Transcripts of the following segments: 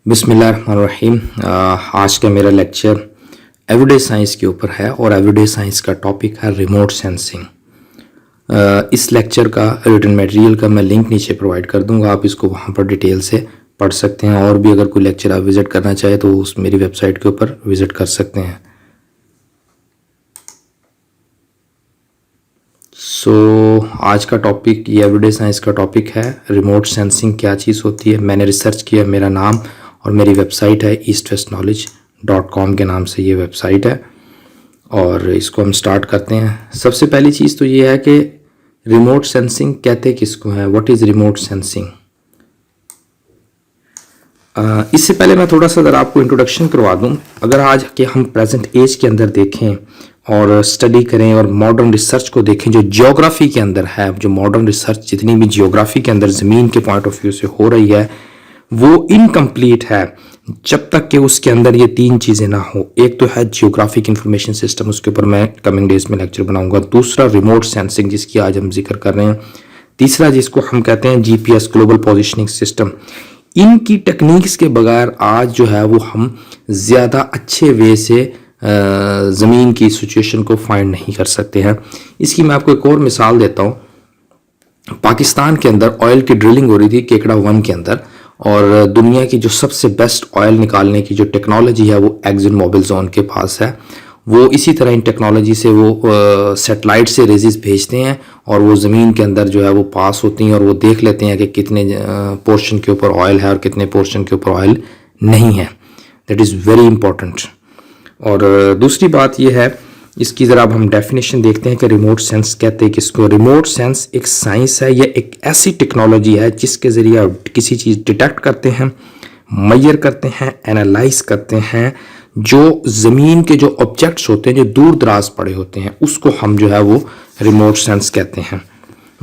बिस्मिल्लाहिर्रहमानिर्रहीम। आज का मेरा लेक्चर एवरीडे साइंस के ऊपर है और एवरीडे साइंस का टॉपिक है रिमोट सेंसिंग। इस लेक्चर का रिटन मटेरियल का मैं लिंक नीचे प्रोवाइड कर दूंगा, आप इसको वहाँ पर डिटेल से पढ़ सकते हैं। और भी अगर कोई लेक्चर आप विज़िट करना चाहे तो उस मेरी वेबसाइट के ऊपर विज़िट कर सकते हैं। आज का टॉपिक ये एवरीडे साइंस का टॉपिक है रिमोट सेंसिंग क्या चीज़ होती है। मैंने रिसर्च किया, मेरा नाम और मेरी वेबसाइट है eastwestknowledge.com के नाम से ये वेबसाइट है और इसको हम स्टार्ट करते हैं। सबसे पहली चीज़ तो ये है कि रिमोट सेंसिंग कहते किसको है, व्हाट इज़ रिमोट सेंसिंग। इससे पहले मैं थोड़ा सा ज़रा आपको इंट्रोडक्शन करवा दूं। अगर आज के हम प्रेजेंट एज के अंदर देखें और स्टडी करें और मॉडर्न रिसर्च को देखें जो जियोग्राफी के अंदर है, जो मॉडर्न रिसर्च जितनी भी जियोग्राफी के अंदर ज़मीन के पॉइंट ऑफ व्यू से हो रही है वो इनकम्प्लीट है जब तक कि उसके अंदर ये तीन चीज़ें ना हो। एक तो है जियोग्राफिक इंफॉर्मेशन सिस्टम, उसके ऊपर मैं कमिंग डेज में लेक्चर बनाऊंगा। दूसरा रिमोट सेंसिंग जिसकी आज हम जिक्र कर रहे हैं। तीसरा जिसको हम कहते हैं जीपीएस ग्लोबल पोजिशनिंग सिस्टम। इनकी टेक्निक्स के बगैर आज जो है वो हम ज़्यादा अच्छे वे से ज़मीन की सिचुएशन को फाइंड नहीं कर सकते हैं। इसकी मैं आपको एक और मिसाल देता हूँ। पाकिस्तान के अंदर ऑयल की ड्रिलिंग हो रही थी केकड़ा 1 के अंदर, और दुनिया की जो सबसे बेस्ट ऑयल निकालने की जो टेक्नोलॉजी है वो एक्सन मोबिल जोन के पास है। वो इसी तरह इन टेक्नोलॉजी से वो सेटेलाइट से रेजिस भेजते हैं और वो ज़मीन के अंदर जो है वो पास होती हैं और वो देख लेते हैं कि कितने पोर्शन के ऊपर ऑयल है और कितने पोर्शन के ऊपर ऑयल नहीं है। That is very important. और दूसरी बात ये है, इसकी ज़रा अब हम डेफिनेशन देखते हैं कि रिमोट सेंस कहते हैं किसको। रिमोट सेंस एक साइंस है, यह एक ऐसी टेक्नोलॉजी है जिसके ज़रिए आप किसी चीज़ डिटेक्ट करते हैं, मेजर करते हैं, एनालाइज करते हैं। जो ज़मीन के जो ऑब्जेक्ट्स होते हैं जो दूर दराज पड़े होते हैं उसको हम जो है वो रिमोट सेंस कहते हैं,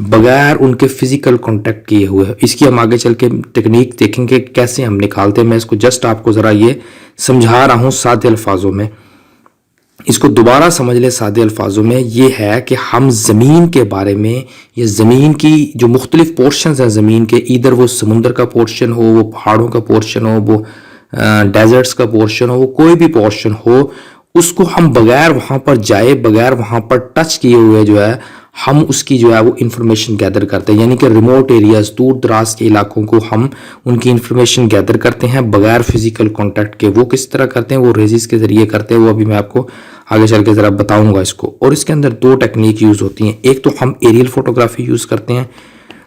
बगैर उनके फिजिकल कांटेक्ट किए हुए। इसकी हम आगे चल के टेक्निक देखेंगे कैसे हम निकालते हैं। मैं इसको जस्ट आपको ज़रा ये समझा रहा हूँ सादे अल्फाजों में, इसको दोबारा समझ ले सादे अल्फाजों में। ये है कि हम ज़मीन के बारे में, ये ज़मीन की जो मुख्तलिफ पोर्शंस हैं ज़मीन के, इधर वो समुंदर का पोर्शन हो, वो पहाड़ों का पोर्शन हो, वो डेजर्ट्स का पोर्शन हो, वो कोई भी पोर्शन हो, उसको हम बगैर वहाँ पर जाए, बगैर वहाँ पर टच किए हुए जो है हम उसकी जो है वो इन्फॉर्मेशन गैदर करते हैं। यानी कि रिमोट एरियाज, दूर दराज के इलाकों को हम उनकी इन्फॉर्मेशन गैदर करते हैं बगैर फिजिकल कांटेक्ट के। वो किस तरह करते हैं, वो रेजिस के ज़रिए करते हैं। वो अभी मैं आपको आगे चल के ज़रा बताऊँगा इसको। और इसके अंदर दो टेक्निक यूज़ होती हैं। एक तो हम एरियल फोटोग्राफी यूज़ करते हैं,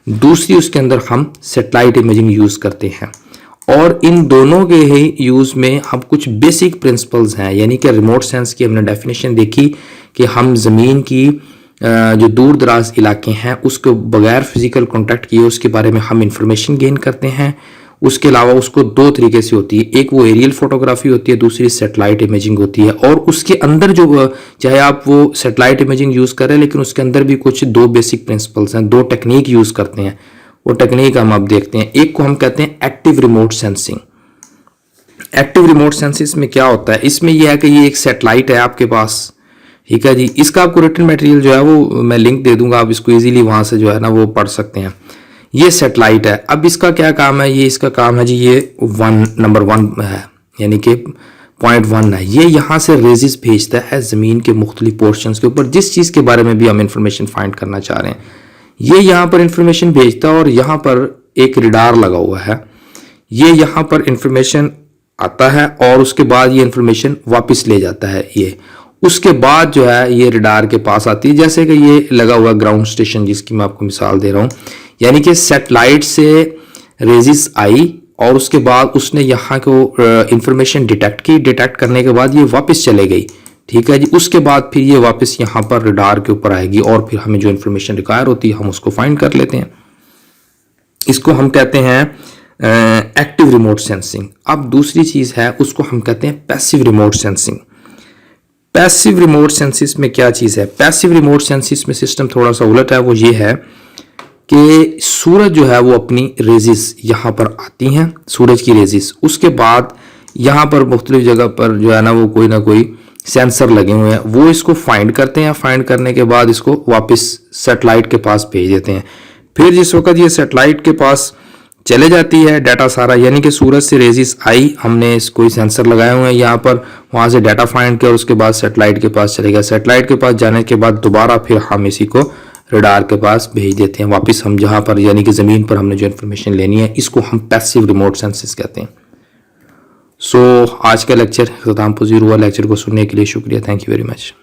दूसरी उसके अंदर हम सेटेलाइट इमेजिंग यूज़ करते हैं। और इन दोनों के ही यूज़ में हम कुछ बेसिक प्रिंसिपल्स हैं। यानी कि रिमोट सेंस की हमने डेफिनेशन देखी कि हम ज़मीन की जो दूर दराज इलाके हैं उसको बगैर फिजिकल कांटेक्ट किए उसके बारे में हम इंफॉर्मेशन गेन करते हैं। उसके अलावा उसको दो तरीके से होती है, एक वो एरियल फोटोग्राफी होती है, दूसरी सेटेलाइट इमेजिंग होती है। और उसके अंदर जो चाहे आप वो सेटेलाइट इमेजिंग यूज़ करें लेकिन उसके अंदर भी कुछ दो बेसिक प्रिंसिपल्स हैं, दो टेक्निक यूज़ करते हैं। वो टेक्निक हम अब देखते हैं। एक को हम कहते हैं active remote sensing. Active remote sensing में क्या होता है, इसमें यह है कि ये एक सेटेलाइट है आपके पास, ठीक है जी। इसका आपको रिटन मटेरियल जो है वो मैं लिंक दे दूंगा, आप इसको इजीली वहां से जो है ना वो पढ़ सकते हैं। ये सेटेलाइट है। अब इसका क्या काम है, ये इसका काम है जी, ये नंबर 1 है, यानी कि पॉइंट 1 है। ये यहाँ से रेजिस भेजता है ज़मीन के मुख्तलिफ पोर्शंस के ऊपर, जिस चीज़ के बारे में भी हम इंफॉर्मेशन फाइंड करना चाह रहे हैं। ये यहाँ पर इंफॉर्मेशन भेजता है और यहाँ पर एक रिडार लगा हुआ है। ये यहाँ पर इंफॉर्मेशन आता है और उसके बाद ये इंफॉर्मेशन वापस ले जाता है। ये उसके बाद जो है ये रिडार के पास आती है, जैसे कि ये लगा हुआ ग्राउंड स्टेशन जिसकी मैं आपको मिसाल दे रहा हूँ। यानी कि सैटेलाइट से रेजिस आई और उसके बाद उसने यहाँ को इंफॉर्मेशन डिटेक्ट की, डिटेक्ट करने के बाद ये वापस चले गई, ठीक है जी। उसके बाद फिर ये वापस यहाँ पर रडार के ऊपर आएगी और फिर हमें जो इन्फॉर्मेशन रिक्वायर होती है हम उसको फाइंड कर लेते हैं। इसको हम कहते हैं एक्टिव रिमोट सेंसिंग। अब दूसरी चीज़ है उसको हम कहते हैं passive remote sensing. Passive remote sensing में क्या चीज़ है, पैसिव रिमोट सेंसिस में सिस्टम थोड़ा सा उलट है। वो ये है कि सूरज जो है वो अपनी रेजिस यहाँ पर आती हैं, सूरज की रेजिस, उसके बाद यहाँ पर मुख्तलिफ जगह पर जो है ना वो कोई ना कोई सेंसर लगे हुए हैं, वो इसको फाइंड करते हैं। फाइंड करने के बाद इसको वापस सेटेलाइट के पास भेज देते हैं। फिर जिस वक्त ये सेटेलाइट के पास चले जाती है डाटा सारा, यानी कि सूरज से रेजिस आई, हमने कोई सेंसर लगाए हुए हैं यहाँ पर, वहाँ से डाटा फाइंड किया और उसके बाद सैटेलाइट के पास चलेगा। सैटेलाइट के पास जाने के बाद दोबारा फिर हम इसी को रडार के पास भेज देते हैं वापस, हम जहाँ पर यानी कि ज़मीन पर हमने जो इन्फॉर्मेशन लेनी है, इसको हम पैसिव रिमोट सेंसिस कहते हैं। सो आज का लेक्चर इख्तिताम पज़ीर हुआ। लेक्चर को सुनने के लिए शुक्रिया। Thank you very much.